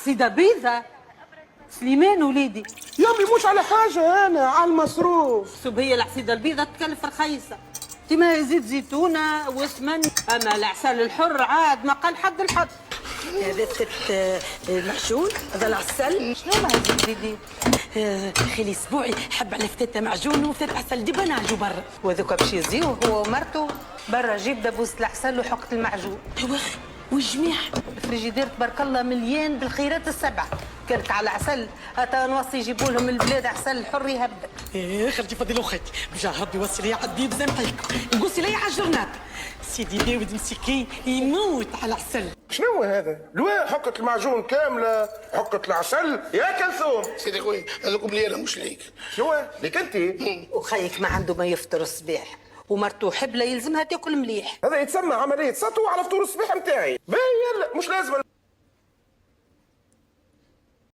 العصيدة بيضة. سليمان وليدي يا امي مش على حاجه، انا على المصروف. شوف، هي العصيدة البيضة تكلف رخيصة، كيما يزيد زيتونة وسمن، اما العسل الحر عاد ما قال حد الحد. هذا ست معجون، هذا العسل. شنو ما يزيد زيدي؟ خلي اسبوعي حب على فتة معجون وفتة عسل دبا نعجو برا. وذوك باش يزيوه هو ومرته برا. جيب دبوس العسل وحقة المعجون. والجميع الفريجيدير تبارك الله مليان بالخيرات السبعة. كرت على عسل، هتا نوصي يجيبوا لهم البلاد عسل الحر يهبط. خالتي فضيل اختي بجا ربي يوصي لي عدي بزنقيك نقصي لي على الجرنات. سيدي داود مسكين يموت على العسل. شنو هذا؟ لوا حقة المعجون كاملة، حقة العسل يا كلثوم. سيدي خويا هذوكم لي انا مش ليك. شنو ليك انت؟ وخيك ما عنده ما يفطر الصباح، ومرته حبلة يلزمها تاكل مليح. هذا يتسمى عملية سطو على فطور الصباح نتاعي. باهي يلا مش لازم